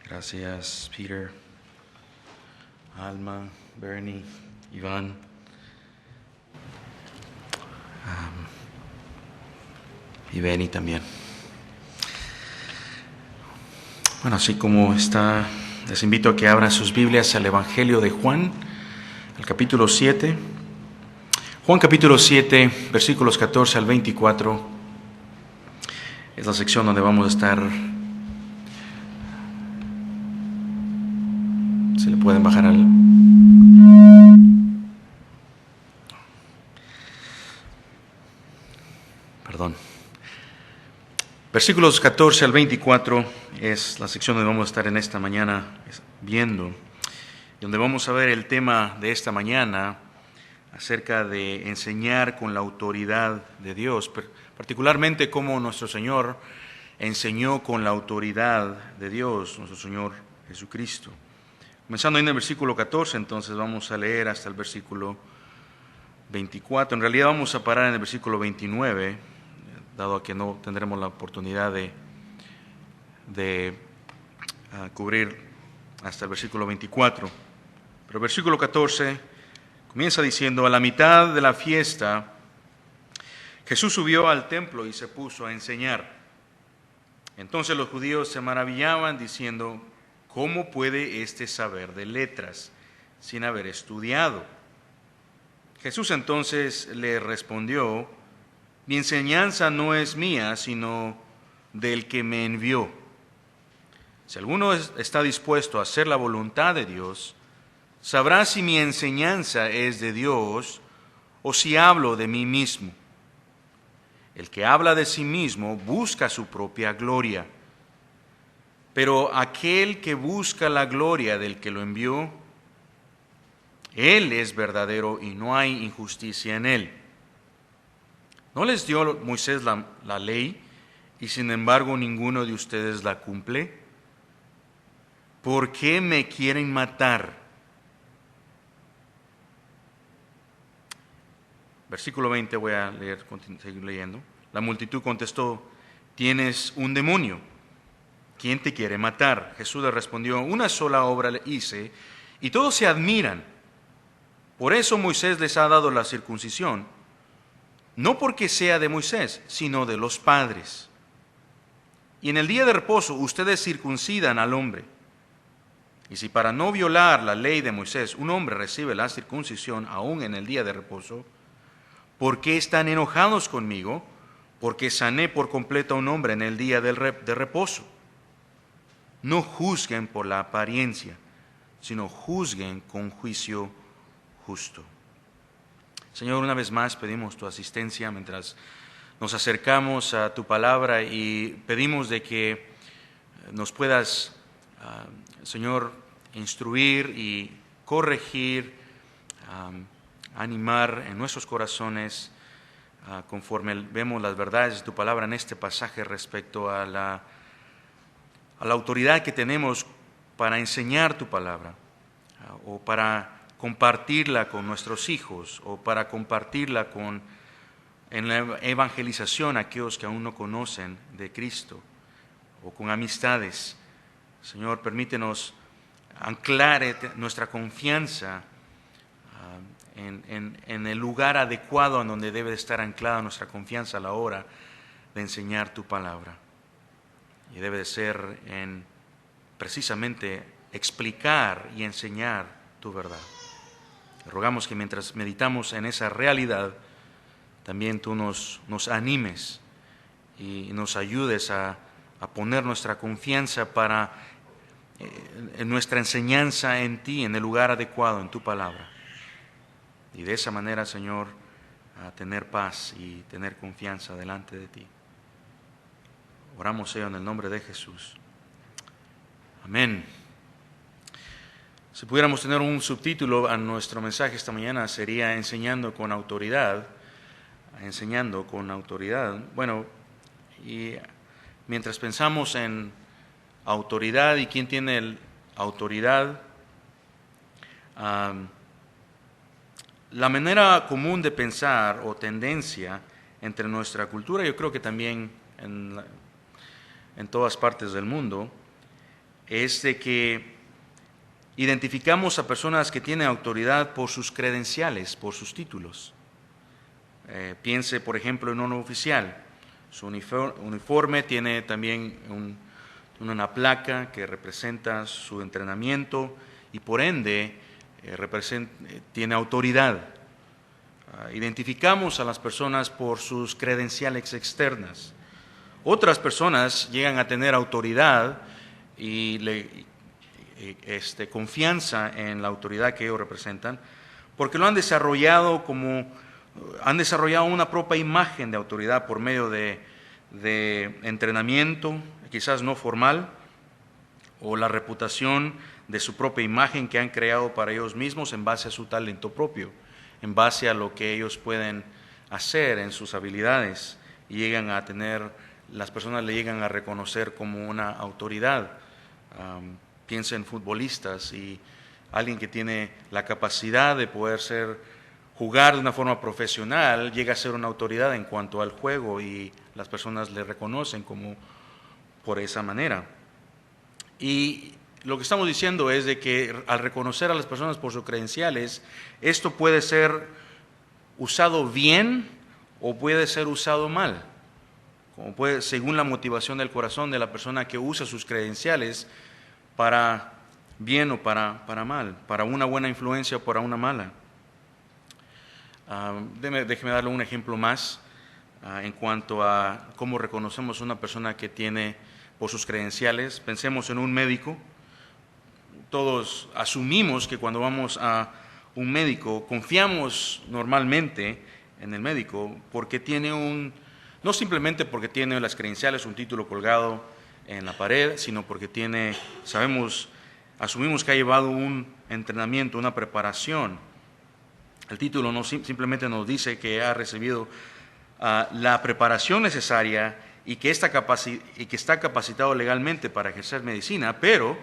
Gracias, Peter, Alma, Bernie, Iván. Y Benny también. Bueno, así como está, les invito a que abran sus Biblias al Evangelio de Juan, al capítulo 7. Juan capítulo 7, versículos 14 al 24. Es la sección donde vamos a estar. Se le pueden bajar al... Perdón. Versículos 14 al 24 es la sección donde vamos a estar en esta mañana viendo, y donde vamos a ver el tema de esta mañana acerca de enseñar con la autoridad de Dios, particularmente cómo nuestro Señor enseñó con la autoridad de Dios, nuestro Señor Jesucristo. Comenzando en el versículo 14, entonces vamos a leer hasta el versículo 24. En realidad vamos a parar en el versículo 29, dado que no tendremos la oportunidad de cubrir hasta el versículo 24. Pero el versículo 14 comienza diciendo: a la mitad de la fiesta, Jesús subió al templo y se puso a enseñar. Entonces los judíos se maravillaban diciendo: ¿cómo puede éste saber de letras sin haber estudiado? Jesús entonces le respondió: mi enseñanza no es mía, sino del que me envió. Si alguno está dispuesto a hacer la voluntad de Dios, sabrá si mi enseñanza es de Dios o si hablo de mí mismo. El que habla de sí mismo busca su propia gloria, pero aquel que busca la gloria del que lo envió, Él es verdadero y no hay injusticia en Él. ¿No les dio Moisés la ley y sin embargo ninguno de ustedes la cumple? ¿Por qué me quieren matar? Versículo 20, voy a leer, seguir leyendo. La multitud contestó: tienes un demonio. ¿Quién te quiere matar? Jesús le respondió: una sola obra le hice y todos se admiran. Por eso Moisés les ha dado la circuncisión, no porque sea de Moisés, sino de los padres. Y en el día de reposo ustedes circuncidan al hombre. Y si para no violar la ley de Moisés un hombre recibe la circuncisión aún en el día de reposo, ¿por qué están enojados conmigo? Porque sané por completo a un hombre en el día de reposo. No juzguen por la apariencia, sino juzguen con juicio justo. Señor, una vez más pedimos tu asistencia mientras nos acercamos a tu palabra y pedimos de que nos puedas, Señor, instruir y corregir, animar en nuestros corazones conforme vemos las verdades de tu palabra en este pasaje respecto a la autoridad que tenemos para enseñar tu palabra o para compartirla con nuestros hijos o para compartirla en la evangelización a aquellos que aún no conocen de Cristo o con amistades. Señor, permítenos anclar nuestra confianza en el lugar adecuado en donde debe estar anclada nuestra confianza a la hora de enseñar tu palabra. Y debe de ser en precisamente explicar y enseñar tu verdad. Te rogamos que mientras meditamos en esa realidad, también tú nos animes y nos ayudes a poner nuestra confianza en nuestra enseñanza en ti, en el lugar adecuado, en tu palabra. Y de esa manera, Señor, a tener paz y tener confianza delante de ti. Oramos, Señor, en el nombre de Jesús. Amén. Si pudiéramos tener un subtítulo a nuestro mensaje esta mañana, sería Enseñando con autoridad. Enseñando con autoridad. Bueno, y mientras pensamos en autoridad y quién tiene autoridad, la manera común de pensar o tendencia entre nuestra cultura, yo creo que también en todas partes del mundo, es de que identificamos a personas que tienen autoridad por sus credenciales, por sus títulos. Piense, por ejemplo, en un oficial. Su uniforme tiene también una placa que representa su entrenamiento y por ende tiene autoridad. Identificamos a las personas por sus credenciales externas. Otras personas llegan a tener autoridad y confianza en la autoridad que ellos representan porque lo han desarrollado una propia imagen de autoridad por medio de entrenamiento, quizás no formal, o la reputación de su propia imagen que han creado para ellos mismos en base a su talento propio, en base a lo que ellos pueden hacer en sus habilidades, y las personas le llegan a reconocer como una autoridad. Piensa en futbolistas y alguien que tiene la capacidad de poder jugar de una forma profesional, llega a ser una autoridad en cuanto al juego y las personas le reconocen como por esa manera. Y lo que estamos diciendo es de que al reconocer a las personas por sus credenciales, esto puede ser usado bien o puede ser usado mal, según la motivación del corazón de la persona que usa sus credenciales para bien o para mal, para una buena influencia o para una mala. Déjeme darle un ejemplo más en cuanto a cómo reconocemos a una persona que tiene por sus credenciales. Pensemos en un médico. Todos asumimos que cuando vamos a un médico, confiamos normalmente en el médico porque no simplemente porque tiene las credenciales, un título colgado en la pared, sino porque asumimos que ha llevado un entrenamiento, una preparación. El título no simplemente nos dice que ha recibido la preparación necesaria y que está capacitado legalmente para ejercer medicina, pero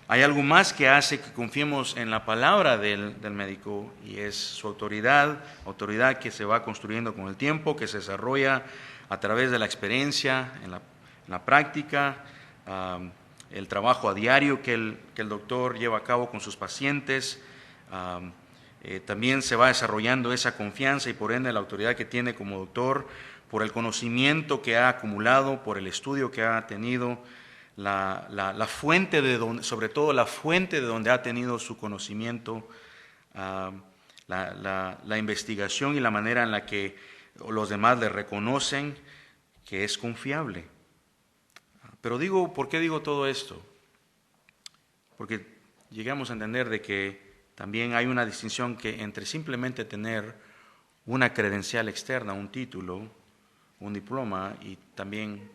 hay algo más que hace que confiemos en la palabra del médico, y es su autoridad que se va construyendo con el tiempo, que se desarrolla a través de la experiencia, en la práctica, el trabajo a diario que el doctor lleva a cabo con sus pacientes. También se va desarrollando esa confianza y por ende la autoridad que tiene como doctor, por el conocimiento que ha acumulado, por el estudio que ha tenido, sobre todo la fuente de donde ha tenido su conocimiento, la investigación y la manera en la que los demás le reconocen que es confiable. Pero ¿por qué digo todo esto? Porque llegamos a entender de que también hay una distinción entre simplemente tener una credencial externa, un título, un diploma, y también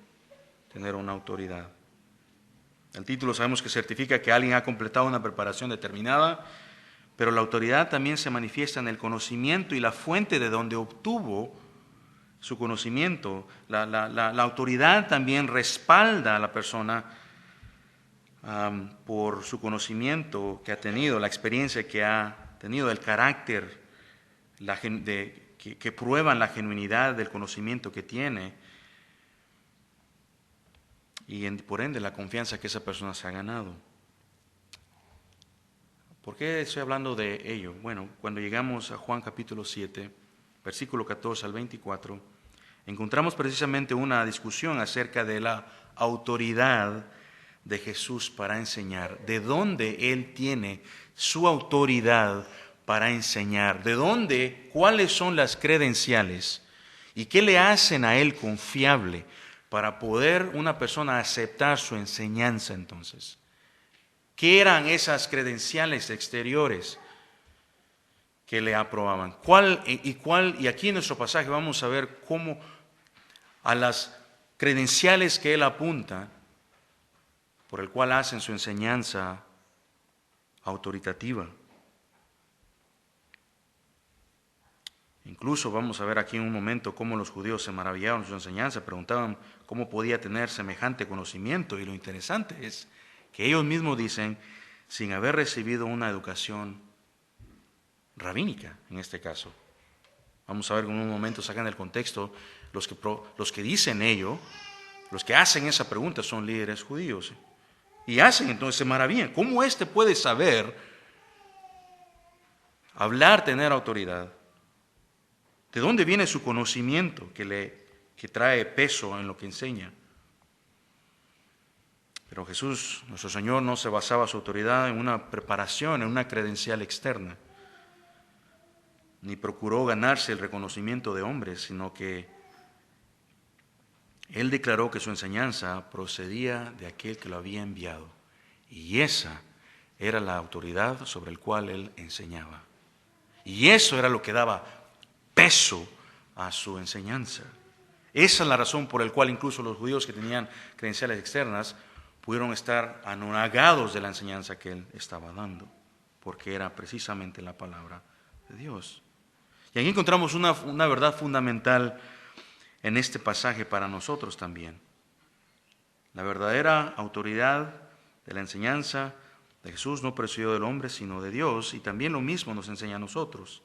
tener una autoridad. El título sabemos que certifica que alguien ha completado una preparación determinada, pero la autoridad también se manifiesta en el conocimiento y la fuente de donde obtuvo su conocimiento. La autoridad también respalda a la persona por su conocimiento que ha tenido, la experiencia que ha tenido, el carácter que prueban la genuinidad del conocimiento que tiene y por ende la confianza que esa persona se ha ganado. ¿Por qué estoy hablando de ello? Bueno, cuando llegamos a Juan capítulo 7, versículo 14 al 24, encontramos precisamente una discusión acerca de la autoridad de Jesús para enseñar, de dónde Él tiene su autoridad para enseñar, cuáles son las credenciales y qué le hacen a Él confiable para poder una persona aceptar su enseñanza entonces. ¿Qué eran esas credenciales exteriores que le aprobaban? Y aquí en nuestro pasaje vamos a ver cómo a las credenciales que Él apunta, por el cual hacen su enseñanza autoritativa. Incluso vamos a ver aquí en un momento cómo los judíos se maravillaron de su enseñanza, preguntaban cómo podía tener semejante conocimiento, y lo interesante es que ellos mismos dicen, sin haber recibido una educación rabínica, en este caso. Vamos a ver que en un momento sacan del contexto, los que dicen ello, los que hacen esa pregunta son líderes judíos. Y hacen entonces, se maravillan. ¿Cómo éste puede saber hablar, tener autoridad? ¿De dónde viene su conocimiento que trae peso en lo que enseña? Pero Jesús, nuestro Señor, no se basaba su autoridad en una preparación, en una credencial externa, ni procuró ganarse el reconocimiento de hombres, sino que Él declaró que su enseñanza procedía de aquel que lo había enviado. Y esa era la autoridad sobre la cual Él enseñaba. Y eso era lo que daba peso a su enseñanza. Esa es la razón por la cual incluso los judíos que tenían credenciales externas pudieron estar anonadados de la enseñanza que Él estaba dando, porque era precisamente la palabra de Dios. Y aquí encontramos una verdad fundamental en este pasaje para nosotros también. La verdadera autoridad de la enseñanza de Jesús no procedió del hombre, sino de Dios, y también lo mismo nos enseña a nosotros,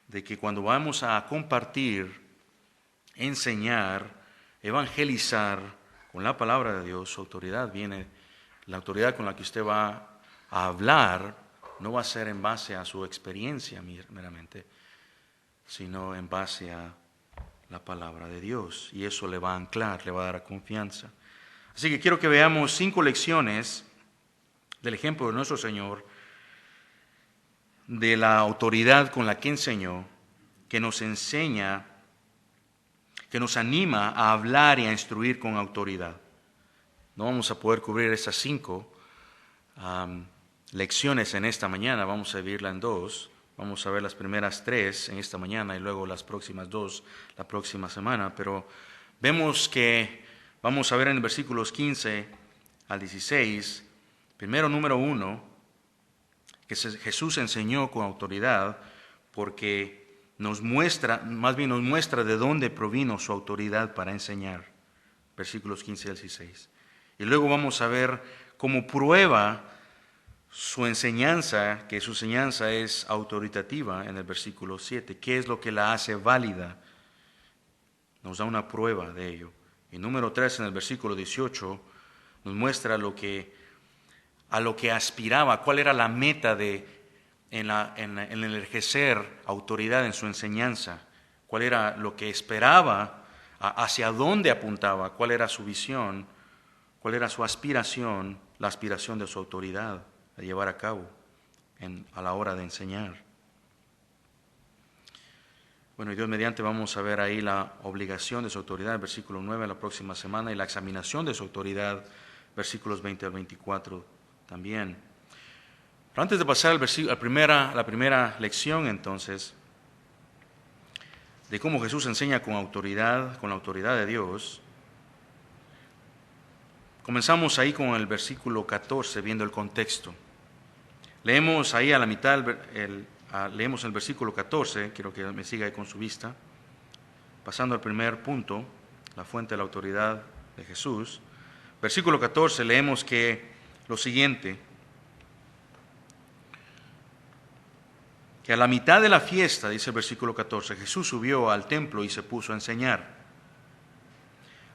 de que cuando vamos a compartir, enseñar, evangelizar con la palabra de Dios, su autoridad viene, la autoridad con la que usted va a hablar no va a ser en base a su experiencia meramente, sino en base a la palabra de Dios, y eso le va a anclar, le va a dar confianza. Así que quiero que veamos 5 lecciones del ejemplo de nuestro Señor, de la autoridad con la que enseñó, que nos enseña, que nos anima a hablar y a instruir con autoridad. No vamos a poder cubrir esas 5 lecciones en esta mañana, vamos a dividirla en 2. Vamos a ver las primeras 3 en esta mañana y luego las próximas 2 la próxima semana, pero vemos que vamos a ver en versículos 15 al 16, primero número 1, que Jesús enseñó con autoridad porque nos muestra de dónde provino su autoridad para enseñar, versículos 15 al 16. Y luego vamos a ver cómo prueba su enseñanza, que su enseñanza es autoritativa en el versículo 7. ¿Qué es lo que la hace válida? Nos da una prueba de ello. Y número 3, en el versículo 18, nos muestra a lo que aspiraba, cuál era la meta en el ejercer autoridad en su enseñanza, cuál era lo que esperaba, hacia dónde apuntaba, cuál era su visión, cuál era su aspiración, la aspiración de su autoridad a llevar a cabo a la hora de enseñar. Bueno, y Dios mediante vamos a ver ahí la obligación de su autoridad, versículo 9 la próxima semana, y la examinación de su autoridad, versículos 20 al 24 también. Pero antes de pasar la primera lección, entonces, de cómo Jesús enseña con autoridad, con la autoridad de Dios, comenzamos ahí con el versículo 14, viendo el contexto. Leemos ahí a la mitad, leemos el versículo 14, quiero que me siga ahí con su vista, pasando al primer punto, la fuente de la autoridad de Jesús. Versículo 14, leemos que lo siguiente, que a la mitad de la fiesta, dice el versículo 14, Jesús subió al templo y se puso a enseñar.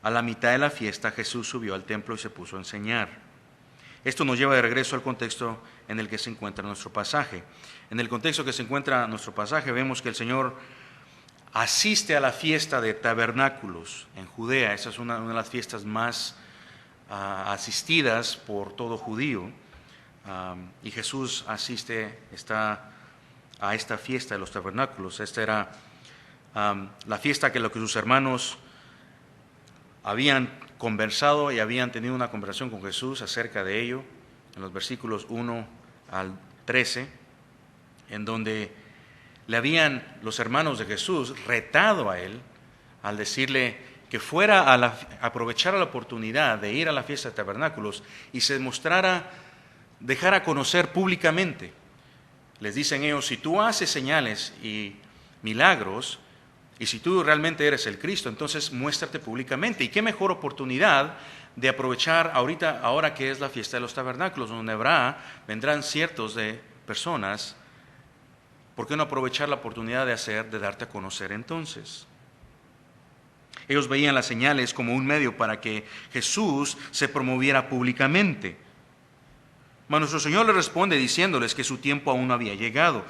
A la mitad de la fiesta Jesús subió al templo y se puso a enseñar. Esto nos lleva de regreso al contexto en el que se encuentra nuestro pasaje. En el contexto que se encuentra nuestro pasaje vemos que el Señor asiste a la fiesta de tabernáculos en Judea. Esa es una de las fiestas más asistidas por todo judío. Y Jesús está a esta fiesta de los tabernáculos. Esta era la fiesta que sus hermanos habían conversado y habían tenido una conversación con Jesús acerca de ello, en los versículos 1 al 13, en donde le habían los hermanos de Jesús retado a él al decirle que fuera aprovechara la oportunidad de ir a la fiesta de tabernáculos y se dejara conocer públicamente. Les dicen ellos, si tú haces señales y milagros, y si tú realmente eres el Cristo, entonces muéstrate públicamente. ¿Y qué mejor oportunidad de aprovechar ahora que es la fiesta de los tabernáculos, donde vendrán ciertos de personas? ¿Por qué no aprovechar la oportunidad de darte a conocer entonces? Ellos veían las señales como un medio para que Jesús se promoviera públicamente. Mas nuestro Señor les responde diciéndoles que su tiempo aún no había llegado,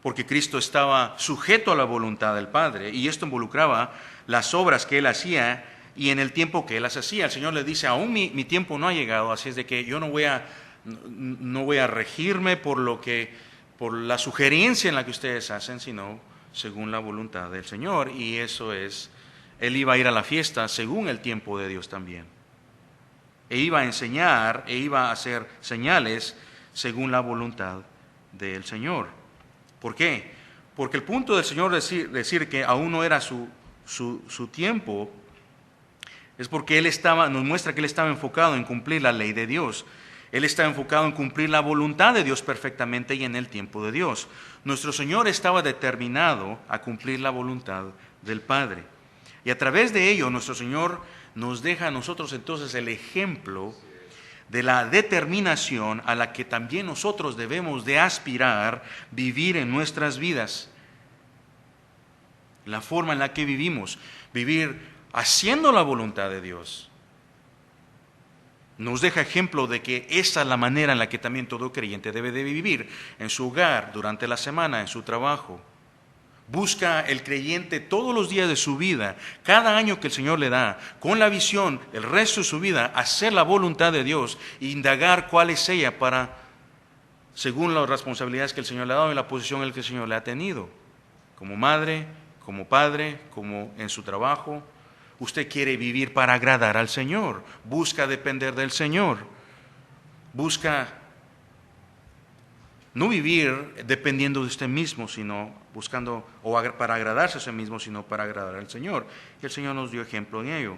porque Cristo estaba sujeto a la voluntad del Padre, y esto involucraba las obras que Él hacía y en el tiempo que Él las hacía. El Señor les dice, aún mi tiempo no ha llegado, así es de que yo no voy a regirme por la sugerencia en la que ustedes hacen, sino según la voluntad del Señor. Y eso es, Él iba a ir a la fiesta según el tiempo de Dios también. E iba a enseñar, e iba a hacer señales según la voluntad del Señor. ¿Por qué? Porque el punto del Señor decir que aún no era su tiempo, es porque nos muestra que Él estaba enfocado en cumplir la ley de Dios. Él estaba enfocado en cumplir la voluntad de Dios perfectamente y en el tiempo de Dios. Nuestro Señor estaba determinado a cumplir la voluntad del Padre. Y a través de ello, nuestro Señor nos deja a nosotros entonces el ejemplo de la determinación a la que también nosotros debemos de aspirar vivir en nuestras vidas. La forma en la que vivimos, vivir haciendo la voluntad de Dios. Nos deja ejemplo de que esa es la manera en la que también todo creyente debe de vivir, en su hogar, durante la semana, en su trabajo. Busca el creyente todos los días de su vida, cada año que el Señor le da, con la visión, el resto de su vida, hacer la voluntad de Dios e indagar cuál es ella según las responsabilidades que el Señor le ha dado y la posición en la que el Señor le ha tenido. Como madre, como padre, como en su trabajo. Usted quiere vivir para agradar al Señor, busca depender del Señor, busca no vivir dependiendo de usted mismo, sino buscando para agradarse a sí mismo, sino para agradar al Señor. Y el Señor nos dio ejemplo en ello.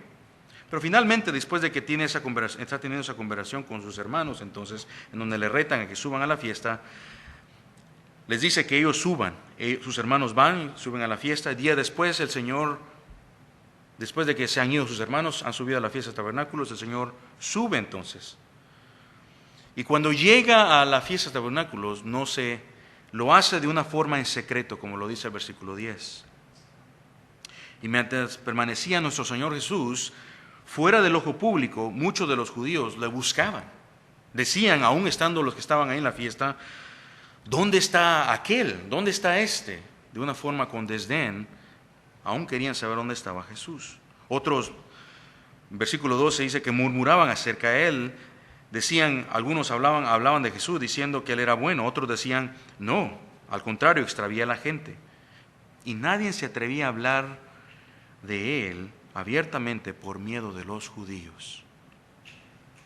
Pero finalmente, después de que está teniendo esa conversación con sus hermanos, entonces, en donde le retan a que suban a la fiesta, les dice que ellos suban. Sus hermanos van, suben a la fiesta. El día después, el Señor, después de que se han ido sus hermanos, han subido a la fiesta de tabernáculos, el Señor sube entonces. Y cuando llega a la fiesta de tabernáculos, lo hace de una forma en secreto, como lo dice el versículo 10. Y mientras permanecía nuestro Señor Jesús fuera del ojo público, muchos de los judíos le buscaban. Decían, aún estando los que estaban ahí en la fiesta, ¿dónde está aquel? ¿Dónde está este? De una forma con desdén, aún querían saber dónde estaba Jesús. Otros, en versículo 12 dice que murmuraban acerca de él. Decían, algunos hablaban de Jesús diciendo que Él era bueno, otros decían, no, al contrario, extravía a la gente. Y nadie se atrevía a hablar de Él abiertamente por miedo de los judíos.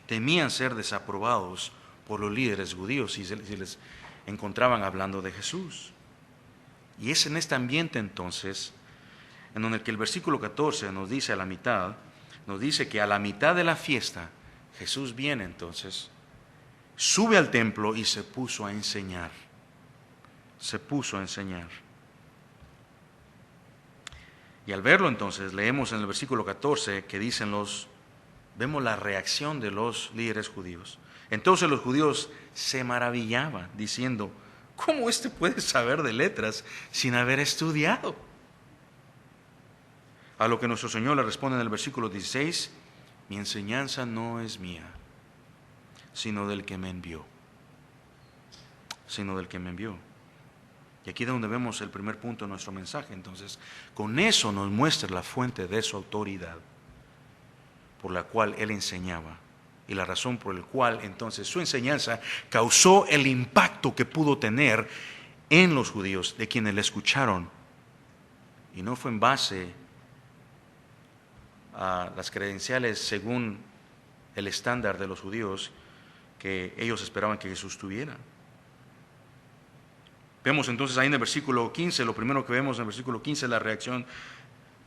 Temían ser desaprobados por los líderes judíos si les encontraban hablando de Jesús. Y es en este ambiente entonces, en donde el versículo 14 nos dice nos dice que a la mitad de la fiesta, Jesús viene entonces, sube al templo y se puso a enseñar. Se puso a enseñar. Y al verlo entonces, leemos en el versículo 14 que vemos la reacción de los líderes judíos. Entonces los judíos se maravillaban diciendo, ¿cómo éste puede saber de letras sin haber estudiado? A lo que nuestro Señor le responde en el versículo 16, mi enseñanza no es mía, sino del que me envió. Sino del que me envió. Y aquí es donde vemos el primer punto de nuestro mensaje. Entonces, con eso nos muestra la fuente de su autoridad, por la cual Él enseñaba, y la razón por la cual entonces su enseñanza causó el impacto que pudo tener en los judíos, de quienes le escucharon. Y no fue en base a las credenciales según el estándar de los judíos que ellos esperaban que Jesús tuviera. Vemos entonces ahí en el versículo 15, lo primero que vemos en el versículo 15 es la reacción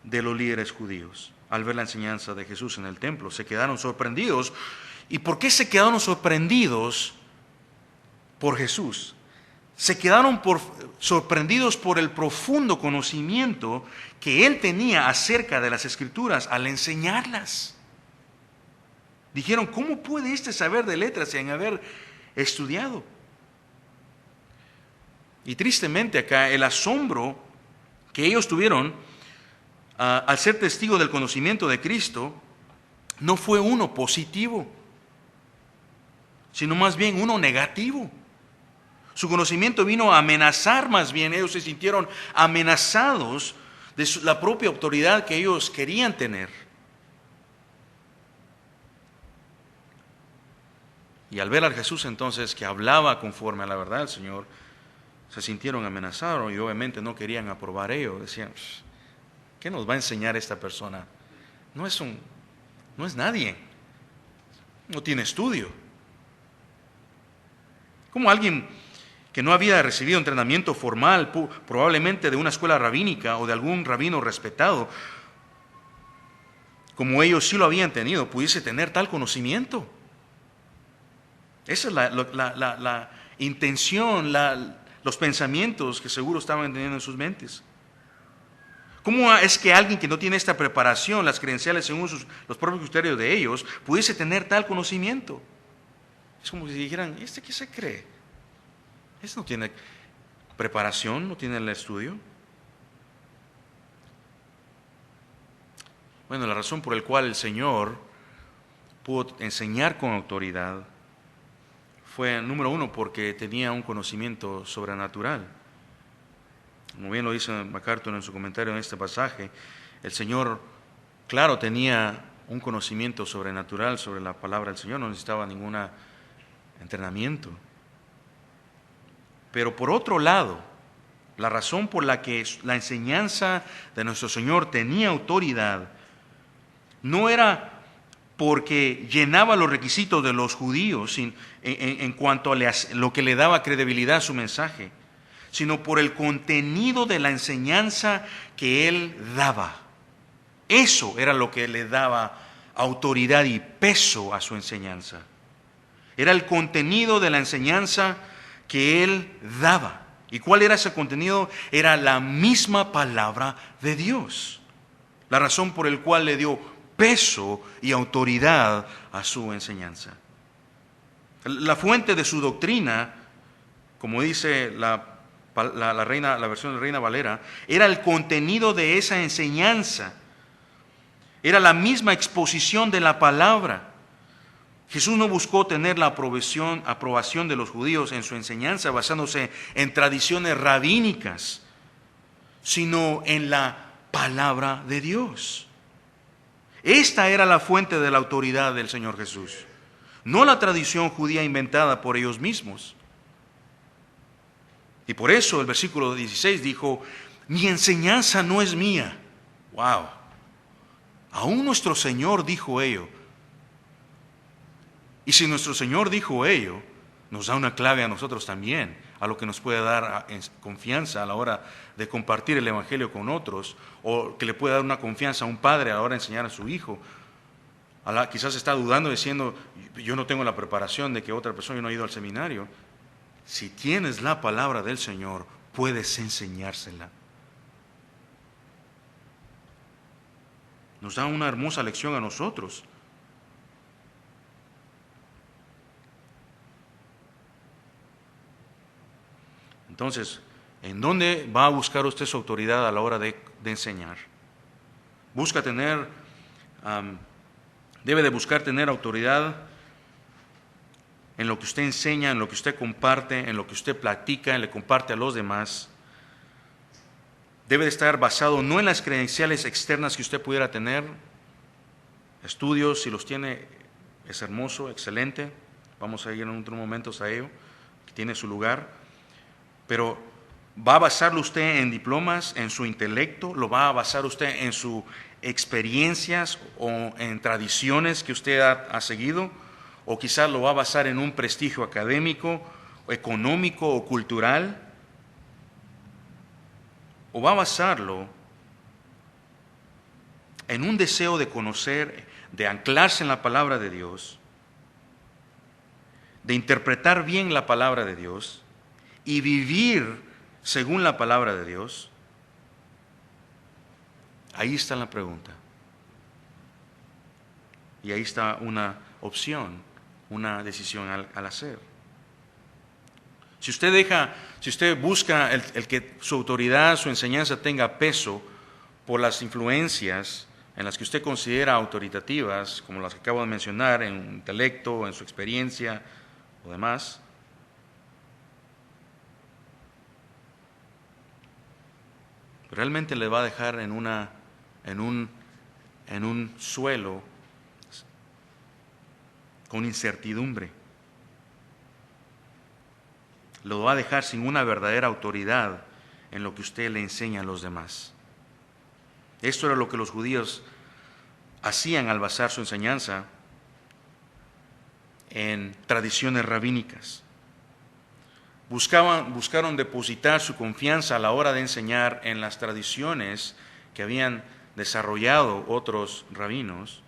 de los líderes judíos al ver la enseñanza de Jesús en el templo. Se quedaron sorprendidos. ¿Y por qué se quedaron sorprendidos por Jesús? Se quedaron sorprendidos por el profundo conocimiento que Él tenía acerca de las Escrituras al enseñarlas. Dijeron, ¿cómo puede este saber de letras sin haber estudiado? Y tristemente acá el asombro que ellos tuvieron al ser testigo del conocimiento de Cristo, no fue uno positivo, sino más bien uno negativo. Su conocimiento vino a amenazar, más bien ellos se sintieron amenazados de la propia autoridad que ellos querían tener. Y al ver a Jesús entonces que hablaba conforme a la verdad del Señor, se sintieron amenazados y obviamente no querían aprobar ello. Decían, ¿qué nos va a enseñar esta persona? No es nadie, no tiene estudio. Como alguien que no había recibido entrenamiento formal, probablemente de una escuela rabínica o de algún rabino respetado, como ellos sí lo habían tenido, pudiese tener tal conocimiento. Esa es la intención, los pensamientos que seguro estaban teniendo en sus mentes. ¿Cómo es que alguien que no tiene esta preparación, las credenciales según los propios criterios de ellos, pudiese tener tal conocimiento? Es como si dijeran, ¿este qué se cree? Este no tiene preparación, no tiene el estudio. Bueno, la razón por la cual el Señor pudo enseñar con autoridad fue, número uno, porque tenía un conocimiento sobrenatural. Como bien lo dice MacArthur en su comentario en este pasaje, el Señor, claro, tenía un conocimiento sobrenatural sobre la palabra del Señor, no necesitaba ningún entrenamiento. Pero por otro lado, la razón por la que la enseñanza de nuestro Señor tenía autoridad no era porque llenaba los requisitos de los judíos en cuanto a lo que le daba credibilidad a su mensaje, sino por el contenido de la enseñanza que Él daba. Eso era lo que le daba autoridad y peso a su enseñanza. Era el contenido de la enseñanza que Él daba. ¿Y cuál era ese contenido? Era la misma palabra de Dios. La razón por la cual le dio peso y autoridad a su enseñanza. La fuente de su doctrina, como dice la versión de Reina Valera, era el contenido de esa enseñanza. Era la misma exposición de la palabra. Jesús no buscó tener la aprobación de los judíos en su enseñanza basándose en tradiciones rabínicas, sino en la palabra de Dios. Esta era la fuente de la autoridad del Señor Jesús, no la tradición judía inventada por ellos mismos. Y por eso el versículo 16 dijo, mi enseñanza no es mía. ¡Wow! Aún nuestro Señor dijo ello. Y si nuestro Señor dijo ello, nos da una clave a nosotros también, a lo que nos puede dar confianza a la hora de compartir el Evangelio con otros, o que le puede dar una confianza a un padre a la hora de enseñar a su hijo. Quizás está dudando diciendo, yo no tengo la preparación de que otra persona, yo no he ido al seminario. Si tienes la palabra del Señor, puedes enseñársela. Nos da una hermosa lección a nosotros. Entonces, ¿en dónde va a buscar usted su autoridad a la hora de enseñar? Busca tener, debe de buscar tener autoridad en lo que usted enseña, en lo que usted comparte, en lo que usted platica, en lo que comparte a los demás. Debe de estar basado no en las credenciales externas que usted pudiera tener. Estudios, si los tiene, es hermoso, excelente. Vamos a ir en otros momentos a ello, que tiene su lugar. Pero ¿va a basarlo usted en diplomas, en su intelecto? ¿Lo va a basar usted en sus experiencias o en tradiciones que usted ha seguido? ¿O quizás lo va a basar en un prestigio académico, económico o cultural? ¿O va a basarlo en un deseo de conocer, de anclarse en la palabra de Dios, de interpretar bien la palabra de Dios y vivir según la palabra de Dios? Ahí está la pregunta. Y ahí está una opción, una decisión al hacer. Si usted busca el que su autoridad, su enseñanza tenga peso, por las influencias en las que usted considera autoritativas, como las que acabo de mencionar, en su intelecto, en su experiencia o demás, realmente le va a dejar en un suelo con incertidumbre. Lo va a dejar sin una verdadera autoridad en lo que usted le enseña a los demás. Esto era lo que los judíos hacían al basar su enseñanza en tradiciones rabínicas. Buscaron depositar su confianza a la hora de enseñar en las tradiciones que habían desarrollado otros rabinos,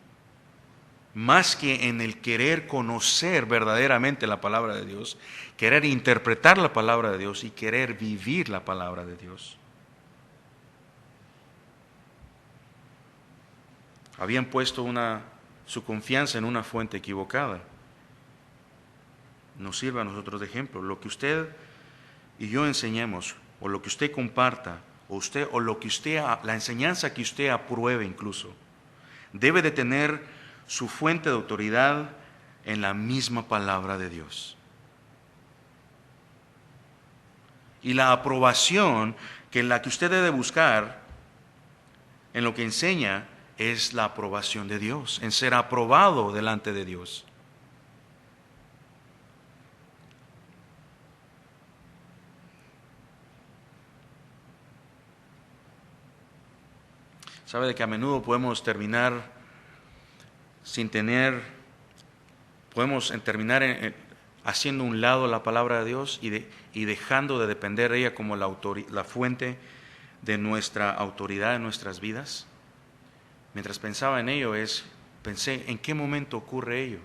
más que en el querer conocer verdaderamente la palabra de Dios, querer interpretar la palabra de Dios y querer vivir la palabra de Dios. Habían puesto su confianza en una fuente equivocada. Nos sirve a nosotros de ejemplo. Lo que usted y yo enseñemos, o lo que usted comparta, o lo que la enseñanza que usted apruebe incluso, debe de tener su fuente de autoridad en la misma palabra de Dios. Y la aprobación la que usted debe buscar en lo que enseña es la aprobación de Dios, en ser aprobado delante de Dios. Sabe de que a menudo podemos terminar haciendo un lado la palabra de Dios y dejando de depender de ella como la fuente de nuestra autoridad en nuestras vidas. Mientras pensaba en ello, pensé, ¿en qué momento ocurre ello?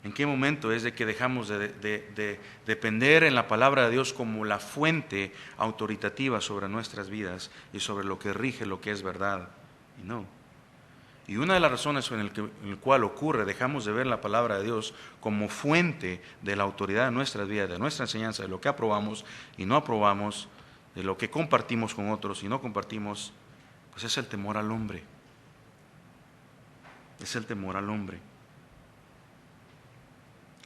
¿En qué momento es de que dejamos de depender en la palabra de Dios como la fuente autoritativa sobre nuestras vidas y sobre lo que rige lo que es verdad? Y no. Y una de las razones en el cual ocurre, dejamos de ver la palabra de Dios como fuente de la autoridad de nuestras vidas, de nuestra enseñanza, de lo que aprobamos y no aprobamos, de lo que compartimos con otros y no compartimos, pues es el temor al hombre. Es el temor al hombre.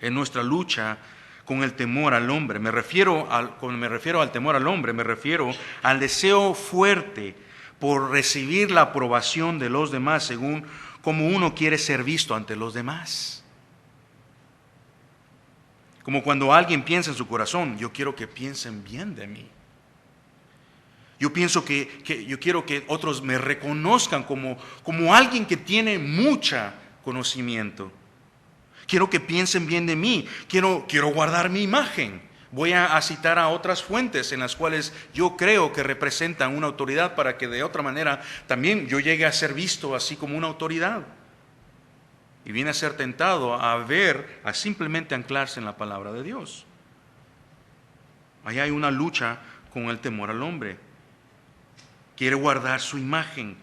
En nuestra lucha con el temor al hombre, cuando me refiero al temor al hombre, me refiero al deseo fuerte por recibir la aprobación de los demás según como uno quiere ser visto ante los demás. Como cuando alguien piensa en su corazón, yo quiero que piensen bien de mí. Yo pienso yo quiero que otros me reconozcan como alguien que tiene mucho conocimiento. Quiero que piensen bien de mí. Quiero guardar mi imagen. Voy a citar a otras fuentes en las cuales yo creo que representan una autoridad para que de otra manera también yo llegue a ser visto así como una autoridad. Y viene a ser tentado a simplemente anclarse en la palabra de Dios. Ahí hay una lucha con el temor al hombre. Quiere guardar su imagen.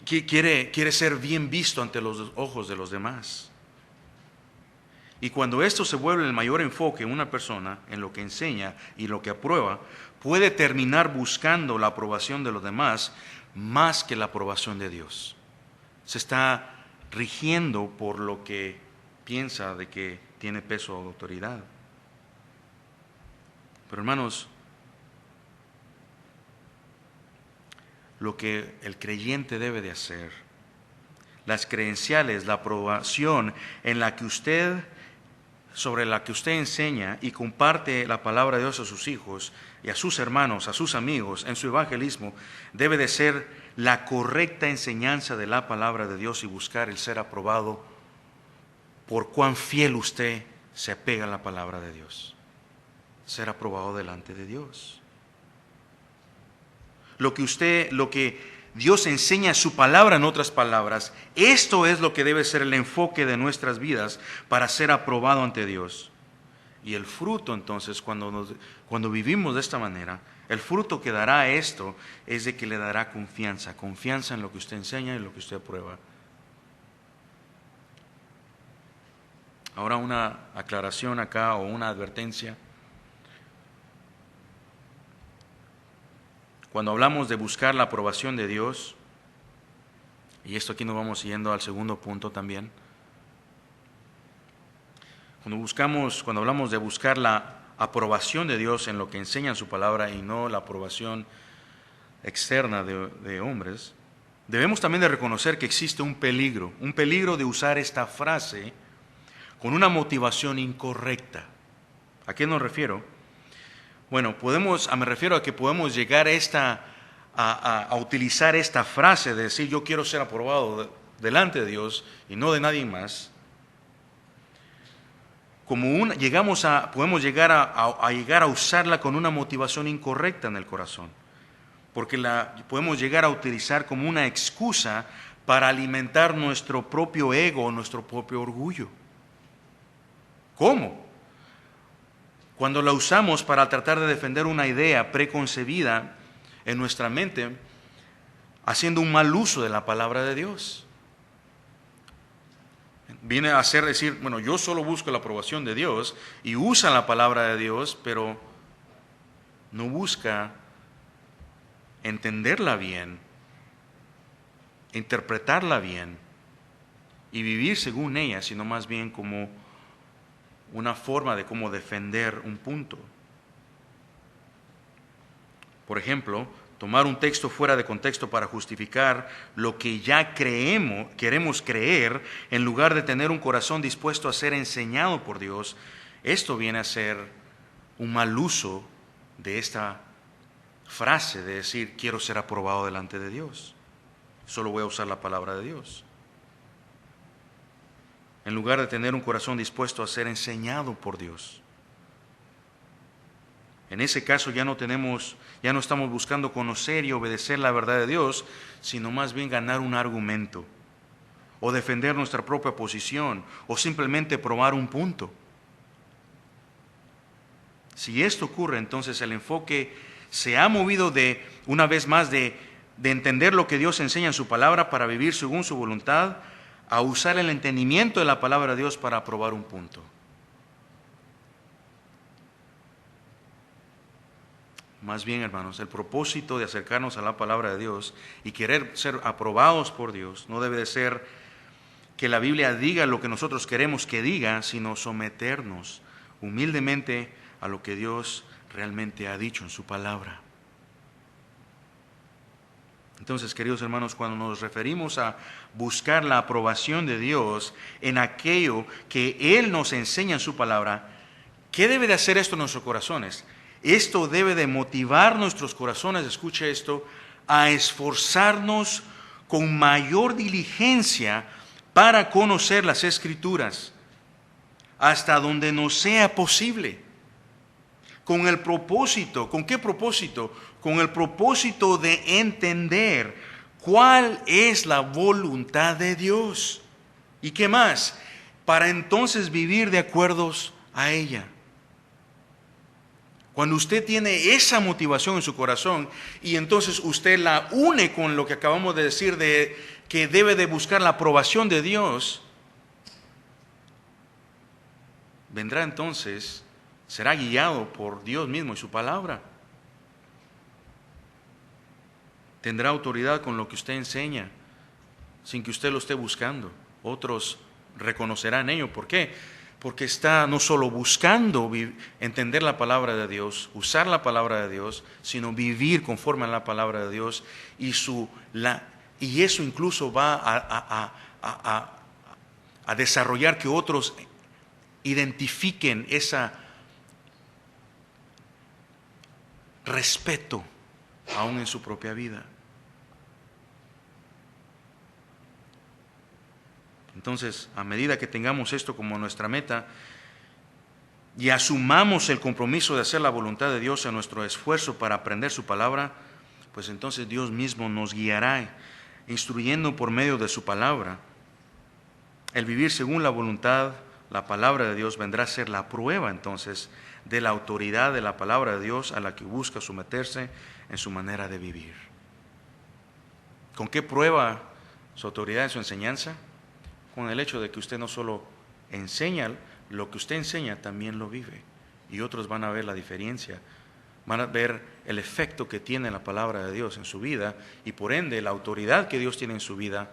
Quiere ser bien visto ante los ojos de los demás. Y cuando esto se vuelve el mayor enfoque en una persona, en lo que enseña y lo que aprueba, puede terminar buscando la aprobación de los demás más que la aprobación de Dios. Se está rigiendo por lo que piensa de que tiene peso o autoridad. Pero hermanos, lo que el creyente debe de hacer, las credenciales, la aprobación sobre la que usted enseña y comparte la palabra de Dios a sus hijos y a sus hermanos, a sus amigos, en su evangelismo, debe de ser la correcta enseñanza de la palabra de Dios y buscar el ser aprobado por cuán fiel usted se apega a la palabra de Dios. Ser aprobado delante de Dios. Lo que Dios enseña su palabra, en otras palabras, esto es lo que debe ser el enfoque de nuestras vidas para ser aprobado ante Dios. Y el fruto entonces, cuando vivimos de esta manera, el fruto que dará esto es de que le dará confianza en lo que usted enseña y lo que usted aprueba. Ahora una aclaración acá o una advertencia. cuando hablamos de buscar la aprobación de Dios, y esto aquí nos vamos yendo al segundo punto también, cuando hablamos de buscar la aprobación de Dios en lo que enseña en su palabra y no la aprobación externa de hombres, debemos también de reconocer que existe un peligro de usar esta frase con una motivación incorrecta. ¿A qué nos refiero? Bueno, me refiero a que podemos llegar a utilizar esta frase de decir yo quiero ser aprobado delante de Dios y no de nadie más. Podemos llegar a usarla con una motivación incorrecta en el corazón, porque la podemos llegar a utilizar como una excusa para alimentar nuestro propio ego, nuestro propio orgullo. ¿Cómo? Cuando la usamos para tratar de defender una idea preconcebida en nuestra mente, haciendo un mal uso de la palabra de Dios. Viene a decir, bueno, yo solo busco la aprobación de Dios, y usa la palabra de Dios, pero no busca entenderla bien, interpretarla bien y vivir según ella, sino más bien como una forma de cómo defender un punto. Por ejemplo, tomar un texto fuera de contexto para justificar lo que ya queremos creer, en lugar de tener un corazón dispuesto a ser enseñado por Dios. Esto viene a ser un mal uso de esta frase de decir quiero ser aprobado delante de Dios. Solo voy a usar la palabra de Dios. En lugar de tener un corazón dispuesto a ser enseñado por Dios. En ese caso ya no estamos buscando conocer y obedecer la verdad de Dios, sino más bien ganar un argumento, o defender nuestra propia posición, o simplemente probar un punto. Si esto ocurre, entonces el enfoque se ha movido una vez más de entender lo que Dios enseña en su palabra para vivir según su voluntad, a usar el entendimiento de la palabra de Dios para aprobar un punto. Más bien, hermanos, el propósito de acercarnos a la palabra de Dios y querer ser aprobados por Dios no debe de ser que la Biblia diga lo que nosotros queremos que diga, sino someternos humildemente a lo que Dios realmente ha dicho en su palabra. Entonces, queridos hermanos, cuando nos referimos a buscar la aprobación de Dios en aquello que Él nos enseña en su palabra, ¿qué debe de hacer esto en nuestros corazones? Esto debe de motivar nuestros corazones, escuche esto, a esforzarnos con mayor diligencia para conocer las Escrituras, hasta donde nos sea posible. Con el propósito, ¿con qué propósito? Con el propósito de entender cuál es la voluntad de Dios. ¿Y qué más? Para entonces vivir de acuerdo a ella. Cuando usted tiene esa motivación en su corazón y entonces usted la une con lo que acabamos de decir de que debe de buscar la aprobación de Dios, vendrá entonces, será guiado por Dios mismo y su palabra. Tendrá autoridad con lo que usted enseña, sin que usted lo esté buscando. Otros reconocerán ello. ¿Por qué? Porque está no solo buscando entender la palabra de Dios, usar la palabra de Dios, sino vivir conforme a la palabra de Dios, y eso incluso va a desarrollar que otros identifiquen ese respeto aún en su propia vida. Entonces, a medida que tengamos esto como nuestra meta y asumamos el compromiso de hacer la voluntad de Dios en nuestro esfuerzo para aprender su palabra, pues entonces Dios mismo nos guiará, instruyendo por medio de su palabra. El vivir según la voluntad, la palabra de Dios, vendrá a ser la prueba entonces de la autoridad de la palabra de Dios a la que busca someterse en su manera de vivir. ¿Con qué prueba su autoridad en su enseñanza? Con el hecho de que usted no solo enseña, lo que usted enseña también lo vive. Y otros van a ver la diferencia van a ver el efecto que tiene la palabra de Dios en su vida y por ende la autoridad que Dios tiene en su vida,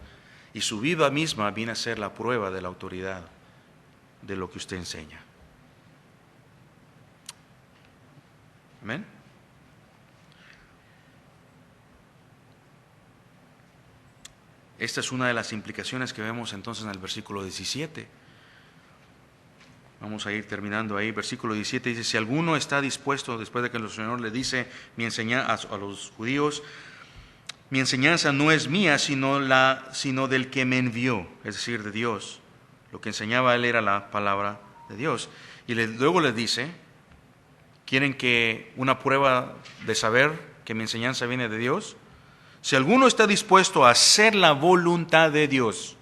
y su vida misma viene a ser la prueba de la autoridad de lo que usted enseña. Amén. Esta es una de las implicaciones que vemos entonces en el versículo 17. Vamos a ir terminando ahí. Versículo 17 dice: si alguno está dispuesto, después de que el Señor le dice a los judíos, mi enseñanza no es mía, sino del que me envió, es decir, de Dios. Lo que enseñaba él era la palabra de Dios. Y luego les dice: ¿quieren que una prueba de saber que mi enseñanza viene de Dios? Si alguno está dispuesto a hacer la voluntad de Dios,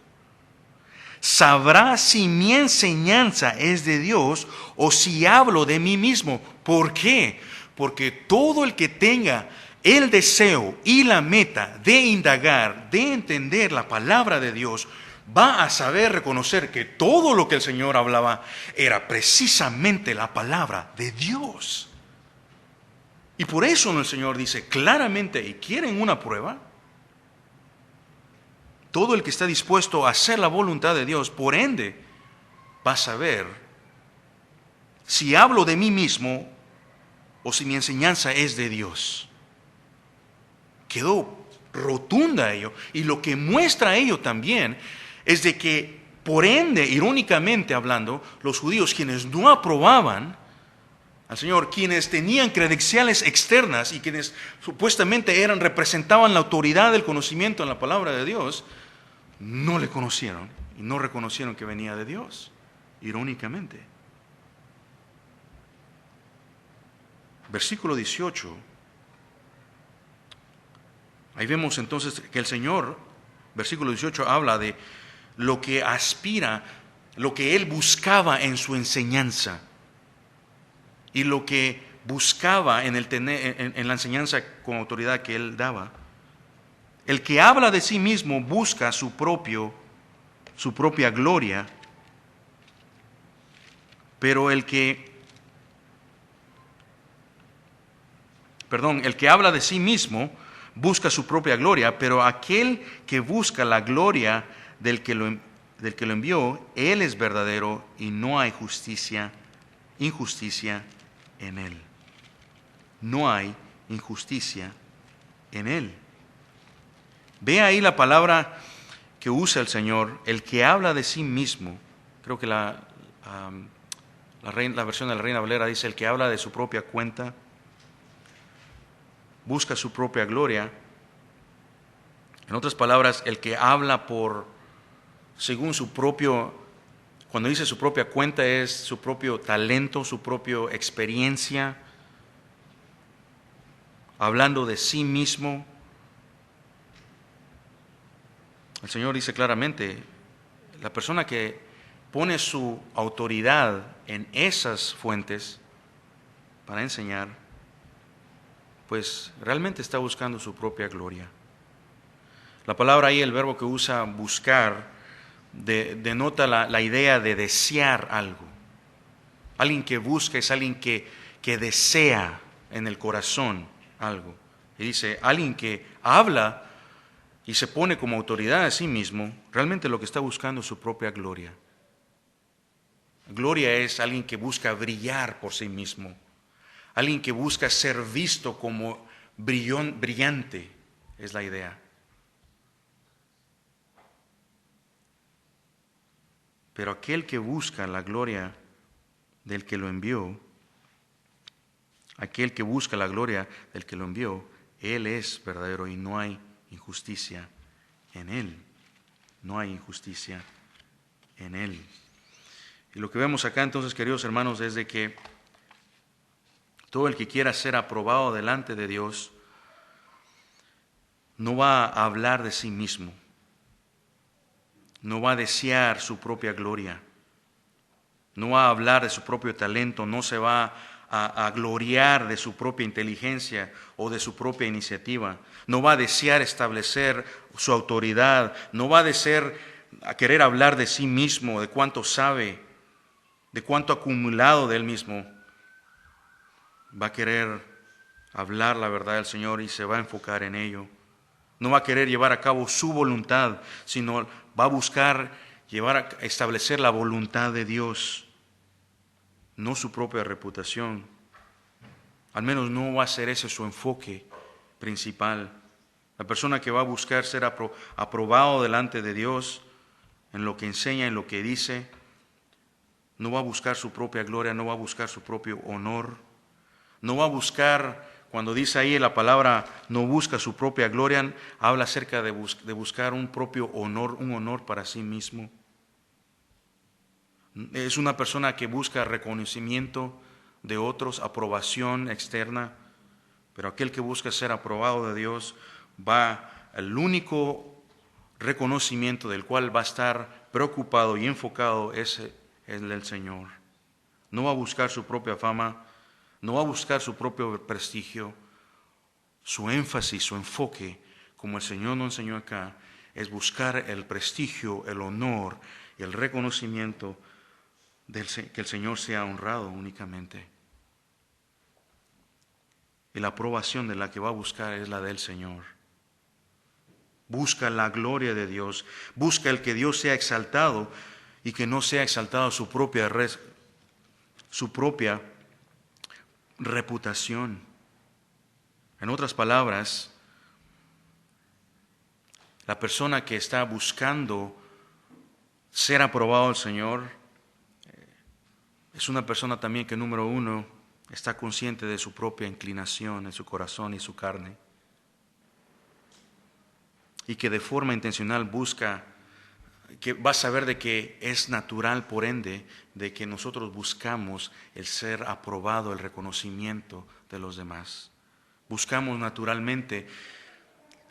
sabrá si mi enseñanza es de Dios o si hablo de mí mismo. ¿Por qué? Porque todo el que tenga el deseo y la meta de indagar, de entender la palabra de Dios, va a saber reconocer que todo lo que el Señor hablaba era precisamente la palabra de Dios. Y por eso el Señor dice claramente: ¿y quieren una prueba? Todo el que está dispuesto a hacer la voluntad de Dios, por ende, va a saber si hablo de mí mismo o si mi enseñanza es de Dios. Quedó rotunda ello. Y lo que muestra ello también es de que, por ende, irónicamente hablando, los judíos, quienes no aprobaban al Señor, quienes tenían credenciales externas y quienes supuestamente representaban la autoridad del conocimiento en la palabra de Dios, no le conocieron y no reconocieron que venía de Dios, irónicamente. Versículo 18. Ahí vemos entonces que el Señor, versículo 18, habla de lo que aspira, lo que Él buscaba en su enseñanza. Y lo que buscaba en la enseñanza con autoridad que Él daba. El que habla de sí mismo busca su propia gloria, pero el que habla de sí mismo busca su propia gloria, pero aquel que busca la gloria del que lo envió, Él es verdadero y no hay injusticia en Él. No hay injusticia en Él. Ve ahí la palabra que usa el Señor, el que habla de sí mismo. Creo que la versión de la Reina Valera dice: el que habla de su propia cuenta, busca su propia gloria. En otras palabras, el que habla según su propio, cuando dice su propia cuenta, es su propio talento, su propia experiencia, hablando de sí mismo. El Señor dice claramente: la persona que pone su autoridad en esas fuentes para enseñar, pues realmente está buscando su propia gloria. La palabra ahí, el verbo que usa buscar, denota la idea de desear algo. Alguien que busca es alguien que desea en el corazón algo. Y dice, alguien que habla y se pone como autoridad a sí mismo, realmente lo que está buscando es su propia gloria. Gloria es alguien que busca brillar por sí mismo, alguien que busca ser visto como brillante, es la idea. Pero aquel que busca la gloria del que lo envió, Él es verdadero y no hay injusticia en Él. No hay injusticia en Él. Y lo que vemos acá entonces, queridos hermanos, es de que todo el que quiera ser aprobado delante de Dios no va a hablar de sí mismo, no va a desear su propia gloria, no va a hablar de su propio talento, no se va a gloriar de su propia inteligencia o de su propia iniciativa, no va a desear establecer su autoridad, no va a querer hablar de sí mismo, de cuánto sabe, de cuánto acumulado de él mismo. Va a querer hablar la verdad del Señor y se va a enfocar en ello. No va a querer llevar a cabo su voluntad, sino va a buscar establecer la voluntad de Dios, no su propia reputación. Al menos no va a ser ese su enfoque principal. La persona que va a buscar ser aprobado delante de Dios en lo que enseña, en lo que dice, no va a buscar su propia gloria, no va a buscar su propio honor, no va a buscar, cuando dice ahí la palabra, no busca su propia gloria, habla acerca de buscar un propio honor, un honor para sí mismo. Es una persona que busca reconocimiento de otros, aprobación externa, pero aquel que busca ser aprobado de Dios el único reconocimiento del cual va a estar preocupado y enfocado es el del Señor. No va a buscar su propia fama, no va a buscar su propio prestigio. Su énfasis, su enfoque, como el Señor nos enseñó acá, es buscar el prestigio, el honor y el reconocimiento que el Señor sea honrado únicamente. Y la aprobación de la que va a buscar es la del Señor. Busca la gloria de Dios, busca el que Dios sea exaltado y que no sea exaltado su propia reputación. En otras palabras, la persona que está buscando ser aprobado al Señor es una persona también que, número uno, está consciente de su propia inclinación en su corazón y su carne, y que de forma intencional busca, que va a saber de que es natural, por ende, de que nosotros buscamos el ser aprobado, el reconocimiento de los demás. Buscamos naturalmente,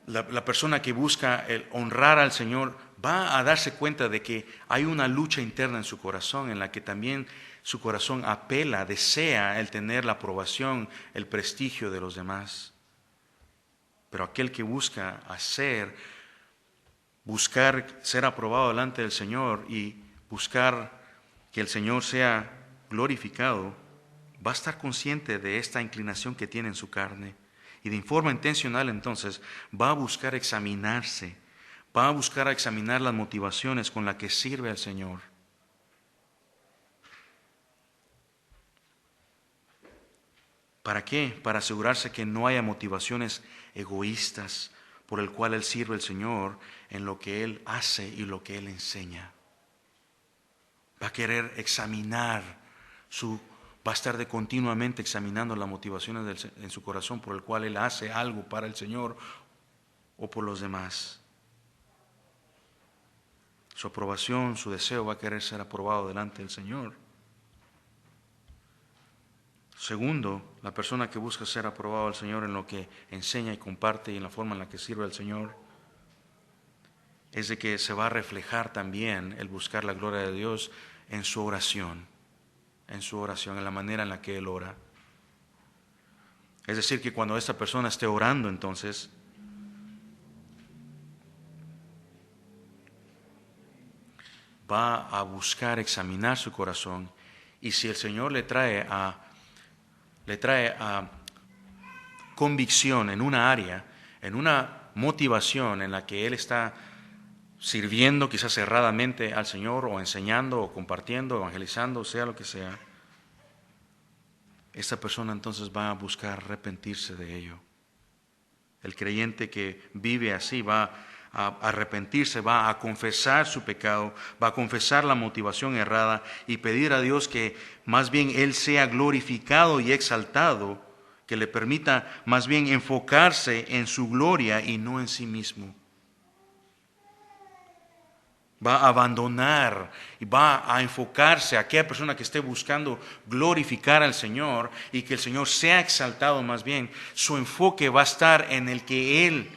la persona que busca el honrar al Señor va a darse cuenta de que hay una lucha interna en su corazón, en la que también su corazón apela, desea el tener la aprobación, el prestigio de los demás. Pero aquel que buscar ser aprobado delante del Señor y buscar que el Señor sea glorificado, va a estar consciente de esta inclinación que tiene en su carne. Y de forma intencional entonces va a buscar examinarse, va a buscar examinar las motivaciones con las que sirve al Señor. ¿Para qué? Para asegurarse que no haya motivaciones egoístas por el cual Él sirve al Señor en lo que Él hace y lo que Él enseña. Va a querer examinar va a estar continuamente examinando las motivaciones en su corazón por el cual Él hace algo para el Señor o por los demás. Su aprobación, su deseo va a querer ser aprobado delante del Señor. Segundo, la persona que busca ser aprobado al Señor en lo que enseña y comparte y en la forma en la que sirve al Señor, es de que se va a reflejar también el buscar la gloria de Dios en su oración, en la manera en la que Él ora. Es decir, que cuando esta persona esté orando, entonces, va a buscar examinar su corazón, y si el Señor le trae a convicción en una área, en una motivación en la que Él está sirviendo quizás erradamente al Señor, o enseñando, o compartiendo, evangelizando, sea lo que sea, esta persona entonces va a buscar arrepentirse de ello. El creyente que vive así va a arrepentirse, va a confesar su pecado, va a confesar la motivación errada y pedir a Dios que más bien Él sea glorificado y exaltado, que le permita más bien enfocarse en su gloria y no en sí mismo. Va a abandonar y va a enfocarse a aquella persona que esté buscando glorificar al Señor y que el Señor sea exaltado más bien. Su enfoque va a estar en el que Él,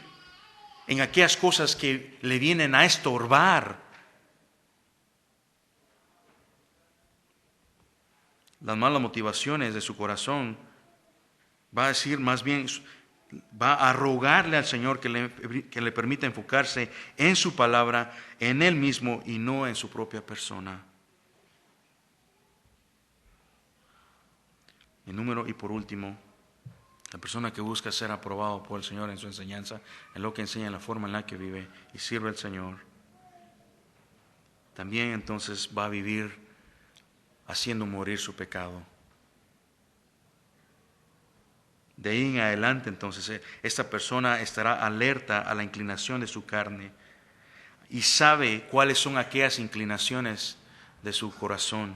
en aquellas cosas que le vienen a estorbar. Las malas motivaciones de su corazón, va a decir más bien, va a rogarle al Señor que le permita enfocarse en su palabra, en Él mismo y no en su propia persona. Y por último, La persona que busca ser aprobado por el Señor en su enseñanza, en lo que enseña, en la forma en la que vive y sirve al Señor, también entonces va a vivir haciendo morir su pecado. De ahí en adelante entonces esta persona estará alerta a la inclinación de su carne y sabe cuáles son aquellas inclinaciones de su corazón,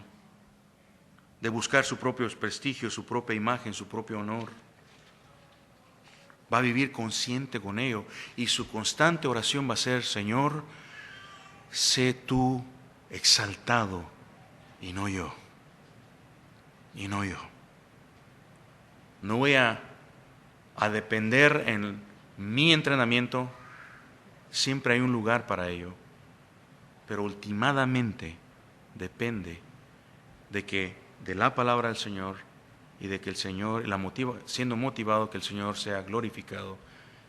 de buscar su propio prestigio, su propia imagen, su propio honor. Va a vivir consciente con ello y su constante oración va a ser: Señor, sé tú exaltado y no yo, y no yo. No voy a depender en mi entrenamiento, siempre hay un lugar para ello, pero últimamente depende de la palabra del Señor y de que el Señor, siendo motivado, que el Señor sea glorificado,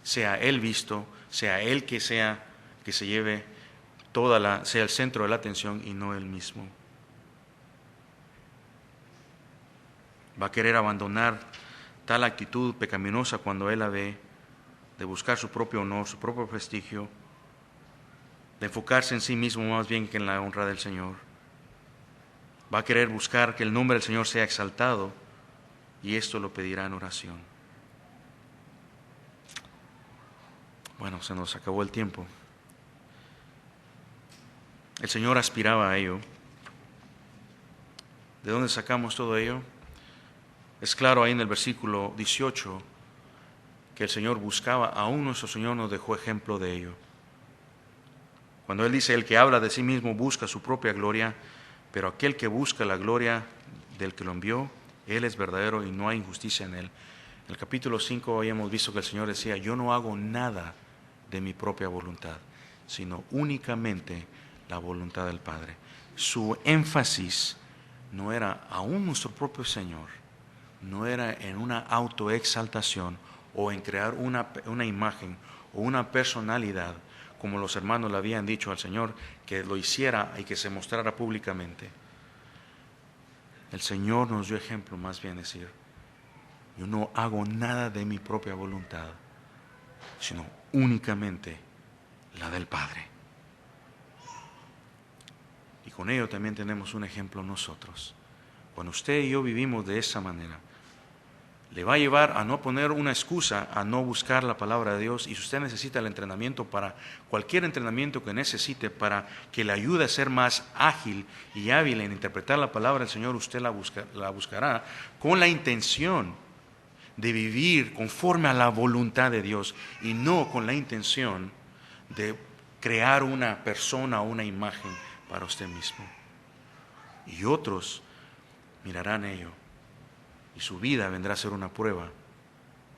sea Él visto, sea Él que se lleve sea el centro de la atención y no Él mismo. Va a querer abandonar tal actitud pecaminosa cuando Él la ve, de buscar su propio honor, su propio prestigio, de enfocarse en sí mismo más bien que en la honra del Señor. Va a querer buscar que el nombre del Señor sea exaltado, y esto lo pedirá en oración. Bueno, se nos acabó el tiempo. El Señor aspiraba a ello. ¿De dónde sacamos todo ello? Es claro ahí en el versículo 18 que el Señor buscaba, aún nuestro Señor nos dejó ejemplo de ello. Cuando Él dice: el que habla de sí mismo busca su propia gloria, pero aquel que busca la gloria del que lo envió, Él es verdadero y no hay injusticia en Él. En el capítulo 5 hoy hemos visto que el Señor decía: yo no hago nada de mi propia voluntad, sino únicamente la voluntad del Padre. Su énfasis no era aún nuestro propio Señor, no era en una autoexaltación o en crear una imagen o una personalidad, como los hermanos le habían dicho al Señor que lo hiciera y que se mostrara públicamente. El Señor nos dio ejemplo, más bien decir: yo no hago nada de mi propia voluntad, sino únicamente la del Padre. Y con ello también tenemos un ejemplo nosotros. Cuando usted y yo vivimos de esa manera, le va a llevar a no poner una excusa, a no buscar la palabra de Dios. Y si usted necesita el entrenamiento, para cualquier entrenamiento que necesite para que le ayude a ser más ágil y hábil en interpretar la palabra del Señor, usted la buscará con la intención de vivir conforme a la voluntad de Dios y no con la intención de crear una persona o una imagen para usted mismo. Y otros mirarán ello, y su vida vendrá a ser una prueba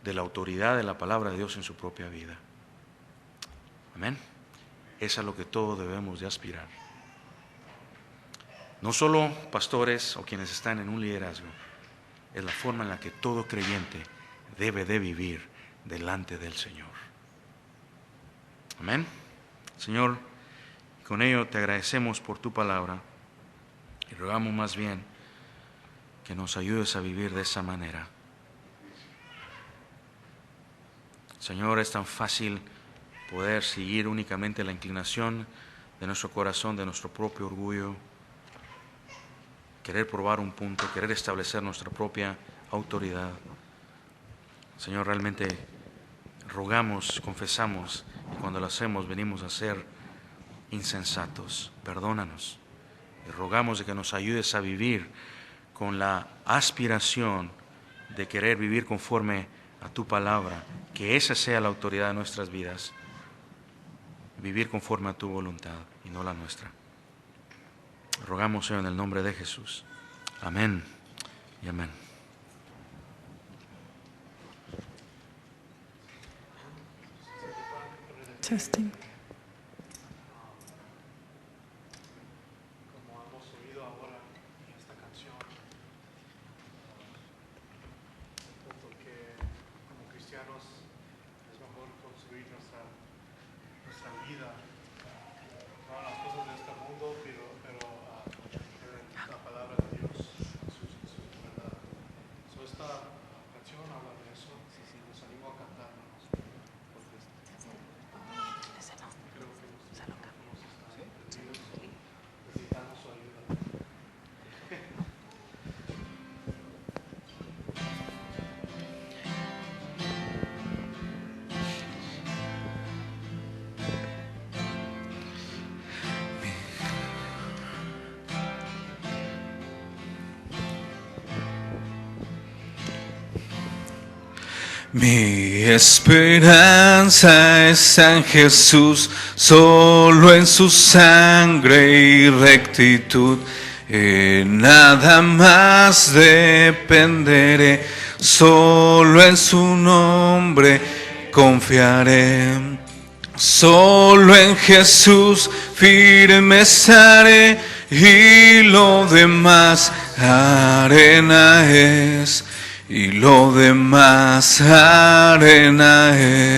de la autoridad de la palabra de Dios en su propia vida. Amén. Es a lo que todos debemos de aspirar. No solo pastores o quienes están en un liderazgo, es la forma en la que todo creyente debe de vivir delante del Señor. Amén. Señor, con ello te agradecemos por tu palabra y rogamos más bien que nos ayudes a vivir de esa manera. Señor, es tan fácil poder seguir únicamente la inclinación de nuestro corazón, de nuestro propio orgullo, querer probar un punto, querer establecer nuestra propia autoridad. Señor, realmente rogamos, confesamos, y cuando lo hacemos venimos a ser insensatos. Perdónanos y rogamos de que nos ayudes a vivir con la aspiración de querer vivir conforme a tu palabra, que esa sea la autoridad de nuestras vidas, vivir conforme a tu voluntad y no la nuestra. Rogamos, Señor, en el nombre de Jesús. Amén y amén. Testing. Como hemos oído ahora en esta canción, punto que como cristianos es mejor construir nuestra vida, no las cosas de este mundo, pero la palabra de Dios, su verdad. Esta canción habla de eso. Mi esperanza está en Jesús, solo en su sangre y rectitud. En nada más dependeré, solo en su nombre confiaré. Solo en Jesús firme estaré, y lo demás arena es, y lo demás arena es.